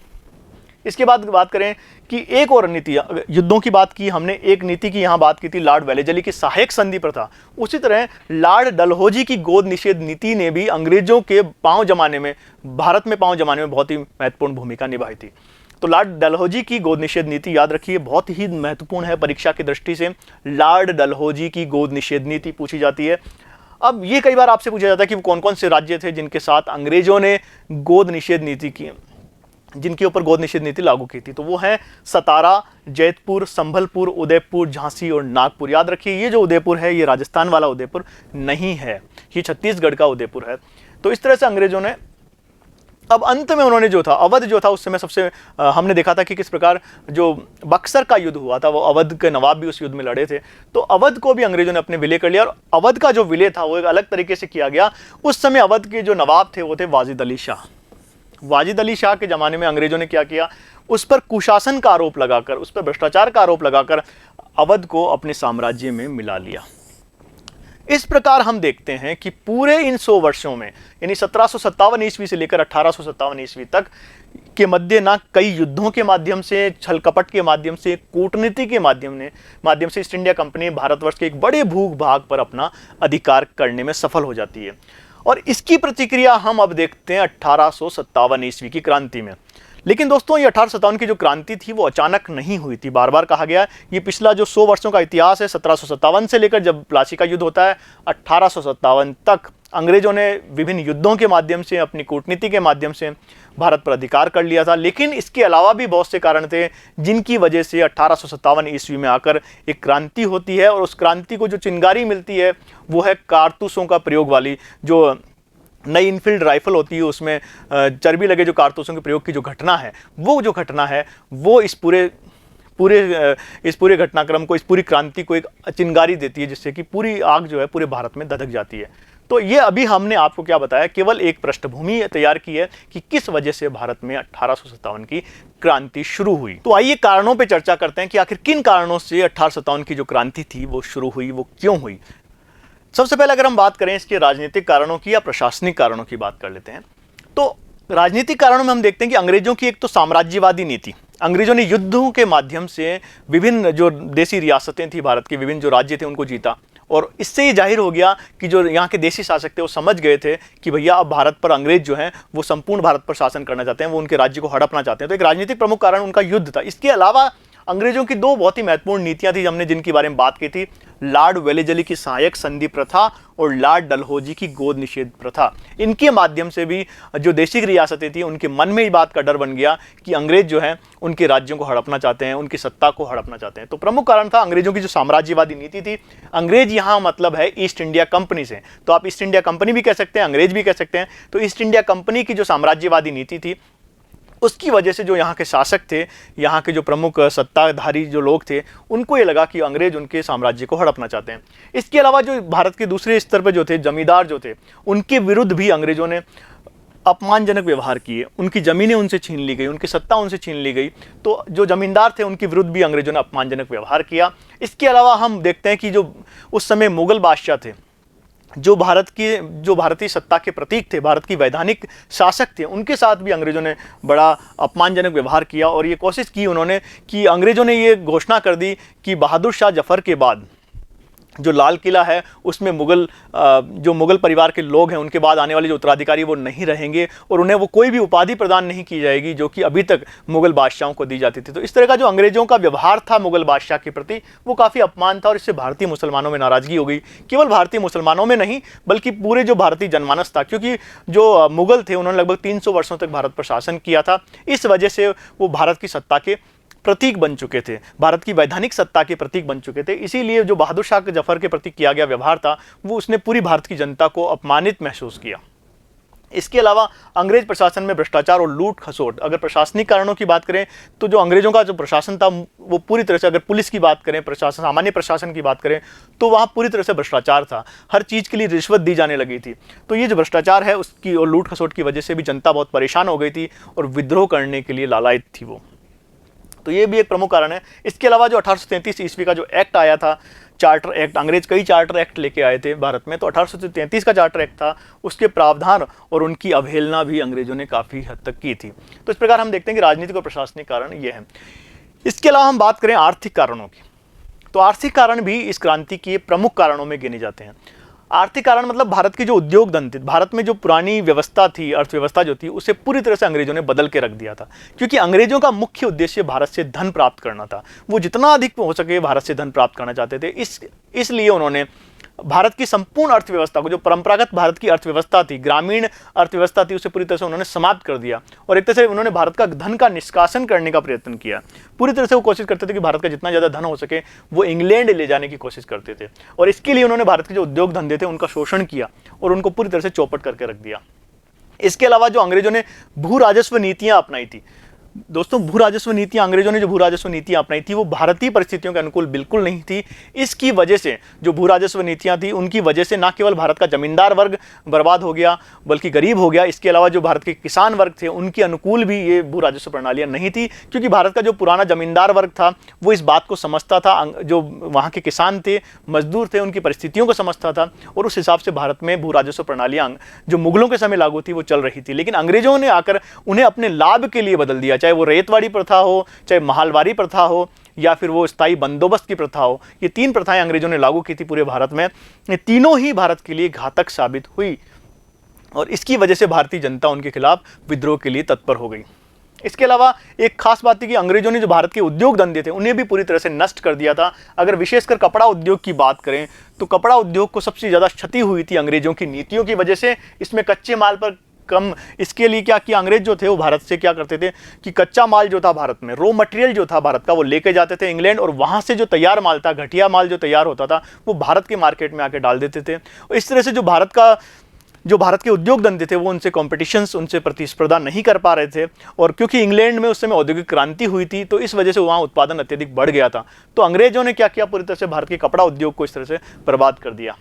इसके बाद बात करें कि एक और नीति, युद्धों की बात की हमने, एक नीति की यहाँ बात की थी लॉर्ड वेलिजली की सहायक संधि प्रथा। उसी तरह लॉर्ड डलहौजी की गोद निषेध नीति ने भी अंग्रेजों के भारत में पांव जमाने में बहुत ही महत्वपूर्ण भूमिका निभाई थी। तो लॉर्ड डलहौजी की गोद निषेध नीति याद रखिए बहुत ही महत्वपूर्ण है परीक्षा की दृष्टि से। लॉर्ड डलहौजी की गोद निषेध नीति पूछी जाती है। अब ये कई बार आपसे पूछा जाता है कि वो कौन कौन से राज्य थे जिनके साथ अंग्रेजों ने गोद निषेध नीति की, जिनके ऊपर गोद निषेध नीति लागू की थी। तो वो है सतारा, जैतपुर, संभलपुर, उदयपुर, झांसी और नागपुर। याद रखिए ये जो उदयपुर है ये राजस्थान वाला उदयपुर नहीं है, ये छत्तीसगढ़ का उदयपुर है। तो इस तरह से अंग्रेजों ने, अब अंत में उन्होंने जो था अवध जो था उस समय सबसे हमने देखा था कि किस प्रकार जो बक्सर का युद्ध हुआ था वो अवध के नवाब भी उस युद्ध में लड़े थे। तो अवध को भी अंग्रेजों ने अपने विलय कर लिया और अवध का जो विलय था वो एक अलग तरीके से किया गया। उस समय अवध के जो नवाब थे वो थे वाजिद अली शाह। वाजिद अली शाह के ज़माने में अंग्रेज़ों ने क्या किया, उस पर कुशासन का आरोप लगाकर, उस पर भ्रष्टाचार का आरोप लगाकर अवध को अपने साम्राज्य में मिला लिया। इस प्रकार हम देखते हैं कि पूरे इन 100 वर्षों में, यानी 1757 ईस्वी से लेकर 1857 ईस्वी तक के मध्य ना कई युद्धों के माध्यम से, छल कपट के माध्यम से, कूटनीति के माध्यम से ईस्ट इंडिया कंपनी भारतवर्ष के एक बड़े भूभाग पर अपना अधिकार करने में सफल हो जाती है। और इसकी प्रतिक्रिया हम अब देखते हैं 1857 ईस्वी की क्रांति में। लेकिन दोस्तों, ये 1857 की जो क्रांति थी वो अचानक नहीं हुई थी। बार बार कहा गया, ये पिछला जो 100 वर्षों का इतिहास है, 1757 से लेकर जब प्लासी का युद्ध होता है 1857 तक अंग्रेजों ने विभिन्न युद्धों के माध्यम से, अपनी कूटनीति के माध्यम से भारत पर अधिकार कर लिया था। लेकिन इसके अलावा भी बहुत से कारण थे जिनकी वजह से 1857 ईस्वी में आकर एक क्रांति होती है, और उस क्रांति को जो चिंगारी मिलती है वो है कारतूसों का प्रयोग वाली जो नई इनफील्ड राइफल होती है, उसमें चर्बी लगे जो कारतूसों के प्रयोग की जो घटना है, वो इस पूरे घटनाक्रम को, इस पूरी क्रांति को एक चिंगारी देती है, जिससे कि पूरी आग जो है पूरे भारत में धधक जाती है। तो ये अभी हमने आपको क्या बताया, केवल एक पृष्ठभूमि तैयार की है कि किस वजह से भारत में 1857 की क्रांति शुरू हुई। तो आइए कारणों पे चर्चा करते हैं कि आखिर किन कारणों से 1857 की जो क्रांति थी वो शुरू हुई, वो क्यों हुई। सबसे पहले अगर हम बात करें इसके राजनीतिक कारणों की या प्रशासनिक कारणों की बात कर लेते हैं, तो राजनीतिक कारणों में हम देखते हैं कि अंग्रेजों की एक तो साम्राज्यवादी नीति, अंग्रेजों ने युद्धों के माध्यम से विभिन्न जो देसी रियासतें थी भारत की, विभिन्न जो राज्य थे उनको जीता, और इससे ये जाहिर हो गया कि जो यहाँ के देसी शासक थे वो समझ गए थे कि भैया अब भारत पर अंग्रेज जो हैं वो संपूर्ण भारत पर शासन करना चाहते हैं, वो उनके राज्य को हड़पना चाहते हैं। तो एक राजनीतिक प्रमुख कारण उनका युद्ध था। इसके अलावा अंग्रेजों की 2 बहुत ही महत्वपूर्ण नीतियां थी, हमने जिनके बारे में बात की थी, लॉर्ड वेलेजली की सहायक संधि प्रथा और लॉर्ड डलहौजी की गोद निषेध प्रथा। इनके माध्यम से भी जो देशी रियासतें थी उनके मन में ये बात का डर बन गया कि अंग्रेज जो हैं उनके राज्यों को हड़पना चाहते हैं, उनकी सत्ता को हड़पना चाहते हैं। तो प्रमुख कारण था अंग्रेजों की जो साम्राज्यवादी नीति थी। अंग्रेज यहाँ मतलब है ईस्ट इंडिया कंपनी से, तो आप ईस्ट इंडिया कंपनी भी कह सकते हैं, अंग्रेज भी कह सकते हैं। तो ईस्ट इंडिया कंपनी की जो साम्राज्यवादी नीति थी उसकी वजह से जो यहाँ के शासक थे, यहाँ के जो प्रमुख सत्ताधारी जो लोग थे, उनको ये लगा कि अंग्रेज उनके साम्राज्य को हड़पना चाहते हैं। इसके अलावा जो भारत के दूसरे स्तर पर जो थे जमींदार जो थे, उनके विरुद्ध भी अंग्रेजों ने अपमानजनक व्यवहार किए, उनकी ज़मीनें उनसे छीन ली गई, उनकी सत्ता उनसे छीन ली गई। तो जो जमींदार थे उनके विरुद्ध भी अंग्रेजों ने अपमानजनक व्यवहार किया। इसके अलावा हम देखते हैं कि जो उस समय मुगल बादशाह थे, जो भारतीय सत्ता के प्रतीक थे, भारत की वैधानिक शासक थे, उनके साथ भी अंग्रेजों ने बड़ा अपमानजनक व्यवहार किया। और ये कोशिश की उन्होंने कि अंग्रेजों ने ये घोषणा कर दी कि बहादुर शाह जफर के बाद जो लाल किला है उसमें जो मुगल परिवार के लोग हैं उनके बाद आने वाले जो उत्तराधिकारी वो नहीं रहेंगे, और उन्हें वो कोई भी उपाधि प्रदान नहीं की जाएगी जो कि अभी तक मुगल बादशाहों को दी जाती थी। तो इस तरह का जो अंग्रेजों का व्यवहार था मुगल बादशाह के प्रति वो काफ़ी अपमान था, और इससे भारतीय मुसलमानों में नाराज़गी हो गई। केवल भारतीय मुसलमानों में नहीं बल्कि पूरे जो भारतीय जनमानस था, क्योंकि जो मुगल थे उन्होंने लगभग 300 वर्षों तक भारत पर शासन किया था। इस वजह से वो भारत की सत्ता के प्रतीक बन चुके थे, भारत की वैधानिक सत्ता के प्रतीक बन चुके थे। इसीलिए जो बहादुर शाह जफर के प्रति किया गया व्यवहार था वो उसने पूरी भारत की जनता को अपमानित महसूस किया। इसके अलावा अंग्रेज प्रशासन में भ्रष्टाचार और लूट खसोट, अगर प्रशासनिक कारणों की बात करें तो जो अंग्रेजों का जो प्रशासन था वो पूरी तरह से, अगर पुलिस की बात करें, प्रशासन, सामान्य प्रशासन की बात करें, तो वहाँ पूरी तरह से भ्रष्टाचार था। हर चीज़ के लिए रिश्वत दी जाने लगी थी। तो ये जो भ्रष्टाचार है उसकी और लूट खसोट की वजह से भी जनता बहुत परेशान हो गई थी और विद्रोह करने के लिए लालायित थी वो। तो ये भी एक प्रमुख कारण है। इसके अलावा जो 1833 ईस्वी का जो एक्ट आया था, चार्टर एक्ट, अंग्रेज कई चार्टर एक्ट लेके आए थे भारत में, तो 1833 का चार्टर एक्ट था, उसके प्रावधान और उनकी अवहेलना भी अंग्रेजों ने काफ़ी हद तक की थी। तो इस प्रकार हम देखते हैं कि राजनीतिक और प्रशासनिक कारण ये हैं। इसके अलावा हम बात करें आर्थिक कारणों की, तो आर्थिक कारण भी इस क्रांति के प्रमुख कारणों में गिने जाते हैं। आर्थिक कारण मतलब भारत की जो उद्योग धंधे, भारत में जो पुरानी व्यवस्था थी, अर्थव्यवस्था जो थी, उसे पूरी तरह से अंग्रेजों ने बदल के रख दिया था। क्योंकि अंग्रेजों का मुख्य उद्देश्य भारत से धन प्राप्त करना था। वो जितना अधिक हो सके भारत से धन प्राप्त करना चाहते थे। इसलिए उन्होंने भारत की संपूर्ण अर्थव्यवस्था को, जो परंपरागत भारत की अर्थव्यवस्था थी, ग्रामीण अर्थव्यवस्था थी, उसे पूरी तरह से उन्होंने समाप्त कर दिया। और एक तरह से उन्होंने भारत का धन का निष्कासन करने का प्रयत्न किया। पूरी तरह से वो कोशिश करते थे कि भारत का जितना ज़्यादा धन हो सके वो इंग्लैंड ले जाने की कोशिश करते थे। और इसके लिए उन्होंने भारत के जो उद्योग धंधे थे उनका शोषण किया और उनको पूरी तरह से चौपट करके रख दिया। इसके अलावा जो अंग्रेजों ने भू राजस्व नीतियाँ अपनाई थी, दोस्तों, भू राजस्व नीतियां, अंग्रेजों ने जो भू राजस्व नीतियां अपनाई थी वो भारतीय परिस्थितियों के अनुकूल बिल्कुल नहीं थी। इसकी वजह से जो भू राजस्व नीतियां थी उनकी वजह से ना केवल भारत का जमींदार वर्ग बर्बाद हो गया बल्कि गरीब हो गया। इसके अलावा जो भारत के किसान वर्ग थे उनके अनुकूल भी ये भू राजस्व प्रणालियां नहीं थी, क्योंकि भारत का जो पुराना जमींदार वर्ग था वो इस बात को समझता था, जो वहाँ के किसान थे, मजदूर थे, उनकी परिस्थितियों को समझता था, और उस हिसाब से भारत में भू राजस्व प्रणालियां जो मुगलों के समय लागू थी वो चल रही थी। लेकिन अंग्रेजों ने आकर उन्हें अपने लाभ के लिए बदल दिया, चाहे वो रेतवाड़ी प्रथा हो, चाहे महालवारी प्रथा हो, या फिर वो स्थायी बंदोबस्त की प्रथा हो। ये 3 प्रथाएं अंग्रेजों ने लागू की थी पूरे भारत में। ये तीनों ही भारत के लिए घातक साबित हुई और इसकी वजह से भारतीय जनता उनके खिलाफ विद्रोह के लिए तत्पर हो गई। इसके अलावा एक खास बात थी कि अंग्रेजों ने जो भारत के उद्योग धंधे थे उन्हें भी पूरी तरह से नष्ट कर दिया था। अगर विशेषकर कपड़ा उद्योग की बात करें तो कपड़ा उद्योग को सबसे ज़्यादा क्षति हुई थी अंग्रेजों की नीतियों की वजह से। इसमें कच्चे माल पर कम, इसके लिए क्या किया अंग्रेज जो थे वो भारत से क्या करते थे कि कच्चा माल जो था भारत में, रॉ मटेरियल जो था भारत का, वो लेके जाते थे इंग्लैंड, और वहाँ से जो तैयार माल था, घटिया माल जो तैयार होता था, वो भारत के मार्केट में आके डाल देते थे। और इस तरह से जो भारत के उद्योग धंधे थे वो उनसे कॉम्पिटिशन्स, उनसे प्रतिस्पर्धा नहीं कर पा रहे थे। और क्योंकि इंग्लैंड में उस समय औद्योगिक क्रांति हुई थी तो इस वजह से वहाँ उत्पादन अत्यधिक बढ़ गया था। तो अंग्रेजों ने क्या किया, पूरी तरह से भारत के कपड़ा उद्योग को इस तरह से बर्बाद कर दिया।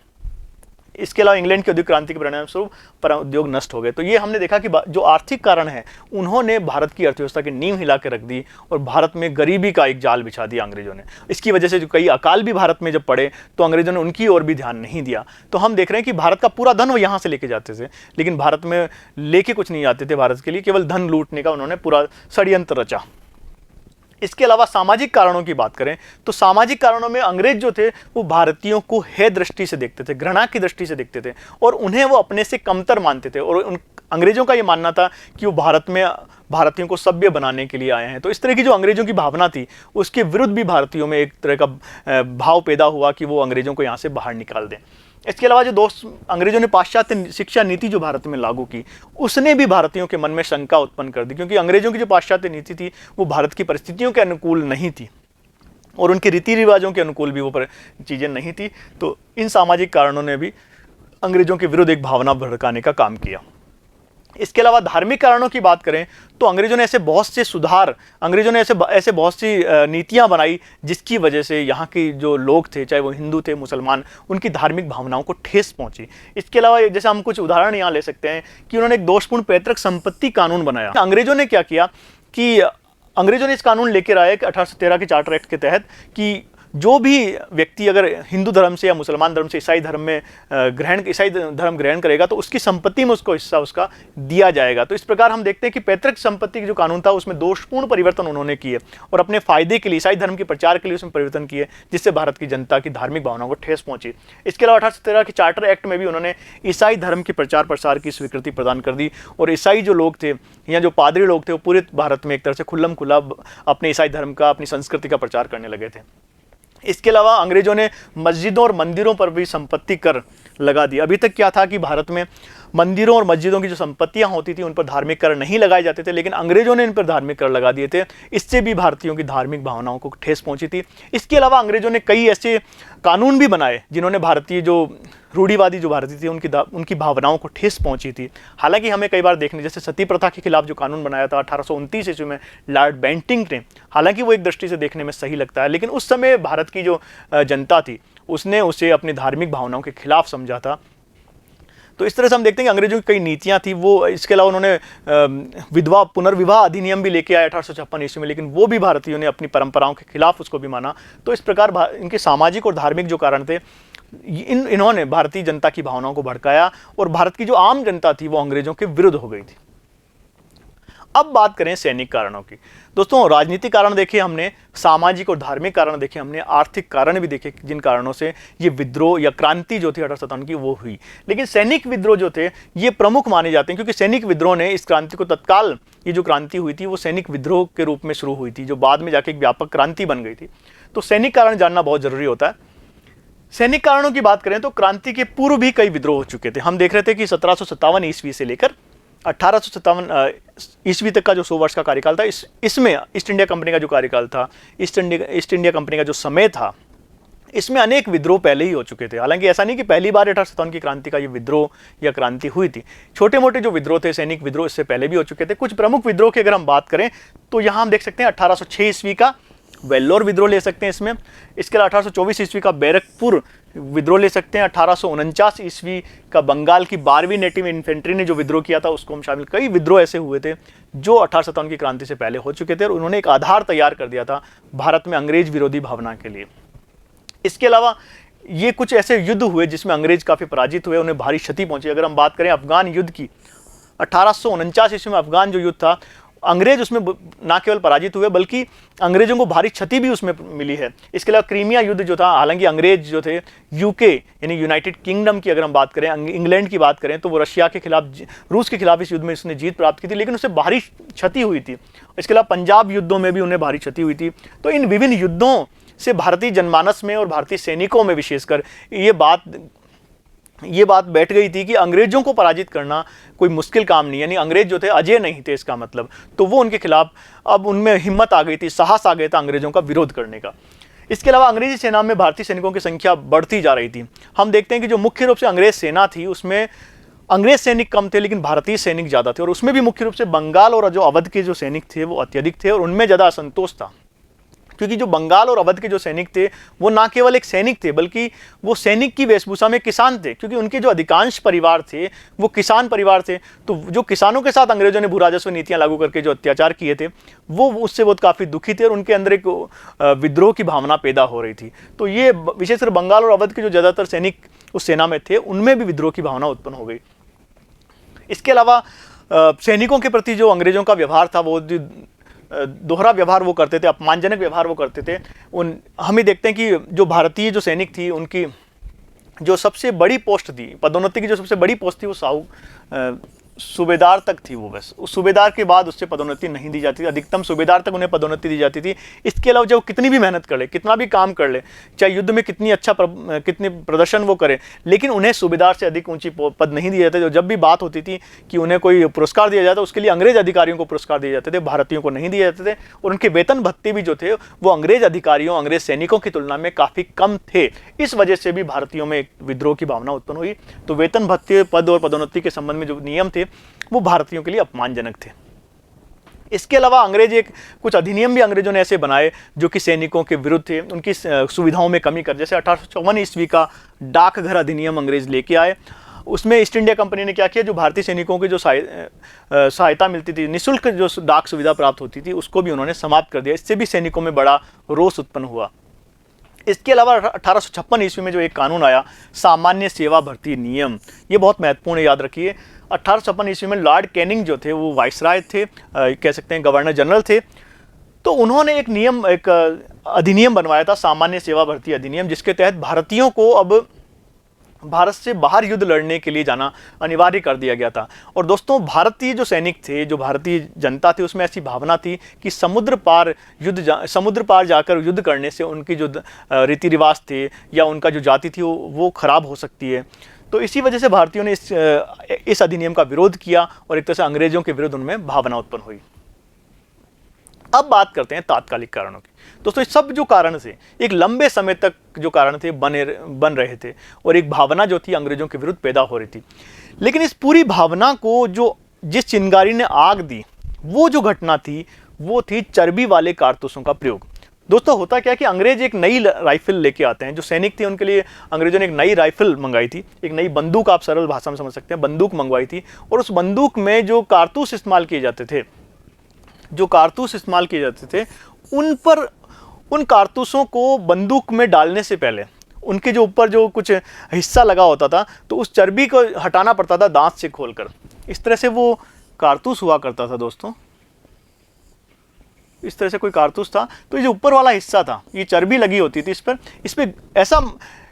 इसके अलावा इंग्लैंड की औद्योगिक क्रांति के परिणाम स्वरूप पर उद्योग नष्ट हो गए। तो ये हमने देखा कि जो आर्थिक कारण है उन्होंने भारत की अर्थव्यवस्था की नींव हिला के रख दी और भारत में गरीबी का एक जाल बिछा दिया अंग्रेजों ने। इसकी वजह से जो कई अकाल भी भारत में जब पड़े तो अंग्रेजों ने उनकी ओर भी ध्यान नहीं दिया। तो हम देख रहे हैं कि भारत का पूरा धन वो यहाँ से लेके जाते थे, लेकिन भारत में लेके कुछ नहीं आते थे भारत के लिए, केवल धन लूटने का उन्होंने पूरा षड्यंत्र रचा। इसके अलावा सामाजिक कारणों की बात करें तो सामाजिक कारणों में अंग्रेज जो थे वो भारतीयों को हे दृष्टि से देखते थे, घृणा की दृष्टि से देखते थे, और उन्हें वो अपने से कमतर मानते थे। और अंग्रेजों का ये मानना था कि वो भारत में भारतीयों को सभ्य बनाने के लिए आए हैं। तो इस तरह की जो अंग्रेजों की भावना थी उसके विरुद्ध भी भारतीयों में एक तरह का भाव पैदा हुआ कि वो अंग्रेजों को यहाँ से बाहर निकाल दें। इसके अलावा जो अंग्रेजों ने पाश्चात्य शिक्षा नीति जो भारत में लागू की उसने भी भारतीयों के मन में शंका उत्पन्न कर दी, क्योंकि अंग्रेजों की जो पाश्चात्य नीति थी वो भारत की परिस्थितियों के अनुकूल नहीं थी और उनके रीति रिवाजों के अनुकूल भी वो चीज़ें नहीं थी। तो इन सामाजिक कारणों ने भी अंग्रेजों के विरुद्ध एक भावना भड़काने का काम किया। इसके अलावा धार्मिक कारणों की बात करें तो अंग्रेजों ने ऐसे बहुत से सुधार, अंग्रेजों ने ऐसे बहुत सी नीतियां बनाई जिसकी वजह से यहाँ के जो लोग थे, चाहे वो हिंदू थे, मुसलमान, उनकी धार्मिक भावनाओं को ठेस पहुंची। इसके अलावा जैसे हम कुछ उदाहरण यहाँ ले सकते हैं कि उन्होंने एक दोषपूर्ण पैतृक संपत्ति कानून बनाया। अंग्रेजों ने क्या किया कि अंग्रेजों ने इस कानून लेकर आए 1813 के चार्टर एक्ट के तहत कि जो भी व्यक्ति अगर हिंदू धर्म से या मुसलमान धर्म से ईसाई धर्म ग्रहण करेगा तो उसकी संपत्ति में उसको हिस्सा उसका दिया जाएगा। तो इस प्रकार हम देखते हैं कि पैतृक संपत्ति की जो कानून था उसमें दोषपूर्ण परिवर्तन उन्होंने किए और अपने फायदे के लिए ईसाई धर्म के प्रचार के लिए उसमें परिवर्तन किए, जिससे भारत की जनता की धार्मिक भावनाओं को ठेस पहुंची। इसके अलावा 1813 के चार्टर एक्ट में भी उन्होंने ईसाई धर्म के प्रचार प्रसार की स्वीकृति प्रदान कर दी और ईसाई जो लोग थे या जो पादरी लोग थे वो पूरे भारत में एक तरह से खुल्लम खुला अपने ईसाई धर्म का, अपनी संस्कृति का प्रचार करने लगे थे। इसके अलावा अंग्रेजों ने मस्जिदों और मंदिरों पर भी संपत्ति कर लगा दिया। अभी तक क्या था कि भारत में मंदिरों और मस्जिदों की जो संपत्तियां होती थी उन पर धार्मिक कर नहीं लगाए जाते थे, लेकिन अंग्रेजों ने इन पर धार्मिक कर लगा दिए थे। इससे भी भारतीयों की धार्मिक भावनाओं को ठेस पहुंची थी। इसके अलावा अंग्रेजों ने कई ऐसे कानून भी बनाए जिन्होंने भारतीय जो रूढ़िवादी जो भारतीय थे उनकी भावनाओं को ठेस पहुंची थी। हालांकि हमें कई बार देखने, जैसे सती प्रथा के खिलाफ जो कानून बनाया था 1829 ईस्वी में लॉर्ड बेंटिंग ने, हालांकि वो एक दृष्टि से देखने में सही लगता है, लेकिन उस समय भारत की जो जनता थी उसने उसे अपनी धार्मिक भावनाओं के खिलाफ समझा था। तो इस तरह से हम देखते हैं कि अंग्रेजों की कई नीतियां थी वो। इसके अलावा उन्होंने पुनर्विवाह अधिनियम भी लेके आए 1856 ईस्वी में, लेकिन वो भी भारतीयों ने अपनी परंपराओं के खिलाफ उसको भी माना। तो इस प्रकार इनके सामाजिक और धार्मिक जो कारण थे इन्होंने भारतीय जनता की भावनाओं को भड़काया और भारत की जो आम जनता थी वो अंग्रेजों के विरुद्ध हो गई थी। अब बात करें सैनिक कारणों की। दोस्तों, राजनीतिक कारण देखे हमने, सामाजिक और धार्मिक कारण देखे हमने, आर्थिक कारण भी देखे जिन कारणों से ये विद्रोह या क्रांति जो थी 1857 की वो हुई। लेकिन सैनिक विद्रोह जो थे ये प्रमुख माने जाते हैं, क्योंकि सैनिक विद्रोह ने इस क्रांति को तत्काल, ये जो क्रांति हुई थी वो सैनिक विद्रोह के रूप में शुरू हुई थी, जो बाद में जाके एक व्यापक क्रांति बन गई थी। तो सैनिक कारण जानना बहुत जरूरी होता है। सैनिक कारणों की बात करें तो क्रांति के पूर्व भी कई विद्रोह हो चुके थे। हम देख रहे थे कि 1757 ईस्वी से लेकर 1857 ईस्वी तक का जो 100 वर्ष का कार्यकाल था, इसमें ईस्ट इंडिया कंपनी का जो कार्यकाल था, ईस्ट इंडिया कंपनी का जो समय था, इसमें अनेक विद्रोह पहले ही हो चुके थे। हालांकि ऐसा नहीं कि पहली बार 1857 की क्रांति का ये विद्रोह या क्रांति हुई थी। छोटे मोटे जो विद्रोह थे, सैनिक विद्रोह, इससे पहले भी हो चुके थे। कुछ प्रमुख विद्रोह की अगर हम बात करें तो यहाँ हम देख सकते हैं 1806 ईस्वी का वेल्लोर विद्रोह ले सकते हैं इसमें। इसके अलावा 1824 ईस्वी का बैरकपुर विद्रोह ले सकते हैं। 1849 ईस्वी का बंगाल की 12वीं नेटिव इन्फेंट्री ने जो विद्रोह किया था उसको हम शामिल। कई विद्रोह ऐसे हुए थे जो 1857 की क्रांति से पहले हो चुके थे और उन्होंने एक आधार तैयार कर दिया था भारत में अंग्रेज विरोधी भावना के लिए। इसके अलावा ये कुछ ऐसे युद्ध हुए जिसमें अंग्रेज काफ़ी पराजित हुए, उन्हें भारी क्षति पहुंची। अगर हम बात करें अफगान युद्ध की, 1849 ईस्वी में अफगान जो युद्ध था, अंग्रेज उसमें ना केवल पराजित हुए बल्कि अंग्रेजों को भारी क्षति भी उसमें मिली है। इसके अलावा क्रीमिया युद्ध जो था, हालांकि अंग्रेज जो थे यूके यानी यूनाइटेड किंगडम की अगर हम बात करें, इंग्लैंड की बात करें, तो वो रशिया के खिलाफ, रूस के खिलाफ इस युद्ध में उसने जीत प्राप्त की थी, लेकिन उससे भारी क्षति हुई थी। इसके अलावा पंजाब युद्धों में भी उन्हें भारी क्षति हुई थी। तो इन विभिन्न युद्धों से भारतीय जनमानस में और भारतीय सैनिकों में विशेषकर ये बात बैठ गई थी कि अंग्रेजों को पराजित करना कोई मुश्किल काम नहीं, यानी अंग्रेज जो थे अजय नहीं थे इसका मतलब। तो वो उनके खिलाफ अब उनमें हिम्मत आ गई थी, साहस आ गया था अंग्रेजों का विरोध करने का। इसके अलावा अंग्रेजी सेना में भारतीय सैनिकों की संख्या बढ़ती जा रही थी। हम देखते हैं कि जो मुख्य रूप से अंग्रेज सेना थी उसमें अंग्रेज सैनिक कम थे लेकिन भारतीय सैनिक ज़्यादा थे, और उसमें भी मुख्य रूप से बंगाल और जो अवध के जो सैनिक थे वो अत्यधिक थे और उनमें ज़्यादा असंतोष था। क्योंकि जो बंगाल और अवध के जो सैनिक थे वो ना केवल एक सैनिक थे बल्कि वो सैनिक की वेशभूषा में किसान थे, क्योंकि उनके जो अधिकांश परिवार थे वो किसान परिवार थे। तो जो किसानों के साथ अंग्रेजों ने भूराजस्व नीतियां लागू करके जो अत्याचार किए थे वो उससे बहुत काफ़ी दुखी थे और उनके अंदर एक विद्रोह की भावना पैदा हो रही थी। तो ये विशेषकर बंगाल और अवध के जो ज़्यादातर सैनिक उस सेना में थे उनमें भी विद्रोह की भावना उत्पन्न हो गई। इसके अलावा सैनिकों के प्रति जो अंग्रेजों का व्यवहार था वो दोहरा व्यवहार वो करते थे, अपमानजनक व्यवहार वो करते थे। हम ही देखते हैं कि जो भारतीय जो सैनिक थी उनकी जो सबसे बड़ी पोस्ट थी, पदोन्नति की जो सबसे बड़ी पोस्ट थी वो सूबेदार तक थी। वो बस उस सूबेदार के बाद उससे पदोन्नति नहीं दी जाती थी, अधिकतम सूबेदार तक उन्हें पदोन्नति दी जाती थी। इसके अलावा जब कितनी भी मेहनत कर ले, कितना भी काम कर ले, चाहे युद्ध में कितनी प्रदर्शन वो करे, लेकिन उन्हें सूबेदार से अधिक ऊंची पद नहीं दिए जाते। जो जब भी बात होती थी कि उन्हें कोई पुरस्कार दिया जाता उसके लिए अंग्रेज अधिकारियों को पुरस्कार दिए जाते थे, भारतीयों को नहीं दिए जाते थे। और उनके वेतन भत्ते भी जो थे वो अंग्रेज अधिकारियों, अंग्रेज सैनिकों की तुलना में काफ़ी कम थे। इस वजह से भी भारतीयों में एक विद्रोह की भावना उत्पन्न हुई। तो वेतन भत्ते, पद और पदोन्नति के संबंध में जो नियम थे वो भारतीयों के लिए अपमानजनक थे। इसके अलावा अंग्रेज कुछ अधिनियम भी अंग्रेजों ने ऐसे बनाए जो कि सैनिकों के विरुद्ध थे, उनकी सुविधाओं में कमी कर। जैसे 1854 ईस्वी का डाकघर अधिनियम अंग्रेज लेके आए। उसमें ईस्ट इंडिया कंपनी ने क्या किया, जो भारतीय सैनिकों की जो सहायता मिलती थी, निःशुल्क जो डाक सुविधा प्राप्त होती थी, उसको भी उन्होंने समाप्त कर दिया। इससे भी सैनिकों में बड़ा रोष उत्पन्न हुआ। इसके अलावा 1856 ईस्वी में जो एक कानून आया, सामान्य सेवा भर्ती नियम, ये बहुत महत्वपूर्ण है, याद रखिए। 1856 ईस्वी में लॉर्ड कैनिंग जो थे वो वाइसराय थे, कह सकते हैं गवर्नर जनरल थे। तो उन्होंने एक अधिनियम बनवाया था, सामान्य सेवा भर्ती अधिनियम, जिसके तहत भारतीयों को अब भारत से बाहर युद्ध लड़ने के लिए जाना अनिवार्य कर दिया गया था। और दोस्तों, भारतीय जो सैनिक थे, जो भारतीय जनता थी, उसमें ऐसी भावना थी कि समुद्र पार जाकर युद्ध करने से उनकी जो रीति रिवाज थे या उनका जो जाति थी वो खराब हो सकती है। तो इसी वजह से भारतीयों ने इस अधिनियम का विरोध किया और एक तरह से अंग्रेजों के विरुद्ध उनमें भावना उत्पन्न हुई। अब बात करते हैं तात्कालिक कारणों की। दोस्तों, सब जो कारण थे, एक लंबे समय तक जो कारण थे बन रहे थे और एक भावना जो थी अंग्रेजों के विरुद्ध पैदा हो रही थी। लेकिन इस पूरी भावना को जिस चिंगारी ने आग दी, वो जो घटना थी वो थी चर्बी वाले कारतूसों का प्रयोग। दोस्तों, होता क्या कि अंग्रेज एक नई राइफल लेके आते हैं। जो सैनिक थे उनके लिए अंग्रेजों ने एक नई राइफल मंगाई थी, एक नई बंदूक, आप सरल भाषा में समझ सकते हैं, बंदूक मंगवाई थी। और उस बंदूक में जो कारतूस इस्तेमाल किए जाते थे, उन कारतूसों को बंदूक में डालने से पहले उनके जो ऊपर जो कुछ हिस्सा लगा होता था, तो उस चर्बी को हटाना पड़ता था दांत से खोलकर। इस तरह से वो कारतूस हुआ करता था दोस्तों, इस तरह से कोई कारतूस था। तो ये जो ऊपर वाला हिस्सा था, ये चर्बी लगी होती थी इस पर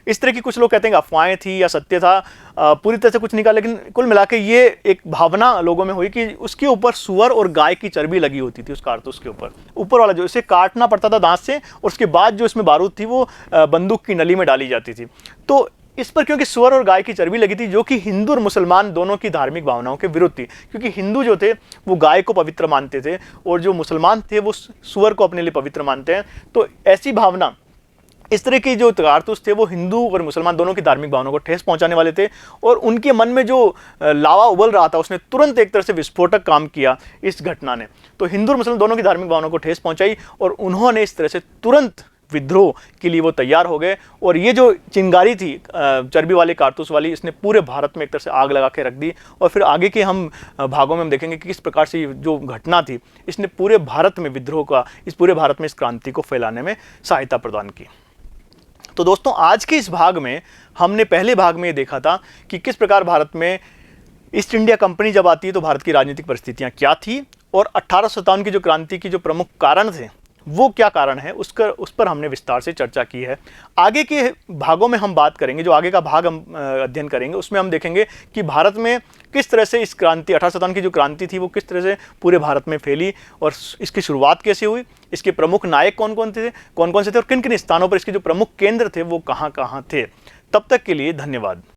इस तरह की कुछ लोग कहते हैं कि अफवाहें थी या सत्य था, पूरी तरह से कुछ नहीं कहा, लेकिन कुल मिला के ये एक भावना लोगों में हुई कि उसके ऊपर सुअर और गाय की चर्बी लगी होती थी। उस कारतूस के ऊपर वाला जो, इसे काटना पड़ता था दांत से, और उसके बाद जो इसमें बारूद थी वो बंदूक की नली में डाली जाती थी। तो इस पर क्योंकि सुअर और गाय की चर्बी लगी थी, जो कि हिंदू और मुसलमान दोनों की धार्मिक भावनाओं के विरुद्ध थी। क्योंकि हिंदू जो थे वो गाय को पवित्र मानते थे और जो मुसलमान थे वो सुअर को अपने लिए पवित्र मानते हैं। तो ऐसी भावना इस तरह के जो कारतूस थे वो हिंदू और मुसलमान दोनों की धार्मिक भावनाओं को ठेस पहुंचाने वाले थे, और उनके मन में जो लावा उबल रहा था उसने तुरंत एक तरह से विस्फोटक काम किया इस घटना ने। तो हिंदू और मुसलमान दोनों की धार्मिक भावनाओं को ठेस पहुंचाई और उन्होंने इस तरह से तुरंत विद्रोह के लिए वो तैयार हो गए। और ये जो चिंगारी थी चर्बी वाले कारतूस वाली, इसने पूरे भारत में एक तरह से आग लगा के रख दी। और फिर आगे के हम भागों में हम देखेंगे कि किस प्रकार से जो घटना थी इसने पूरे भारत में विद्रोह का, इस पूरे भारत में इस क्रांति को फैलाने में सहायता प्रदान की। तो दोस्तों, आज के इस भाग में हमने पहले भाग में ये देखा था कि किस प्रकार भारत में ईस्ट इंडिया कंपनी जब आती है तो भारत की राजनीतिक परिस्थितियां क्या थी, और 1857 की जो क्रांति की जो प्रमुख कारण थे वो क्या कारण है, उस पर हमने विस्तार से चर्चा की है। आगे के भागों में हम बात करेंगे, जो आगे का भाग हम अध्ययन करेंगे उसमें हम देखेंगे कि भारत में किस तरह से इस क्रांति 1857 की जो क्रांति थी वो किस तरह से पूरे भारत में फैली, और इसकी शुरुआत कैसे हुई, इसके प्रमुख नायक कौन कौन से थे और किन किन स्थानों पर इसके जो प्रमुख केंद्र थे वो कहाँ कहाँ थे। तब तक के लिए धन्यवाद।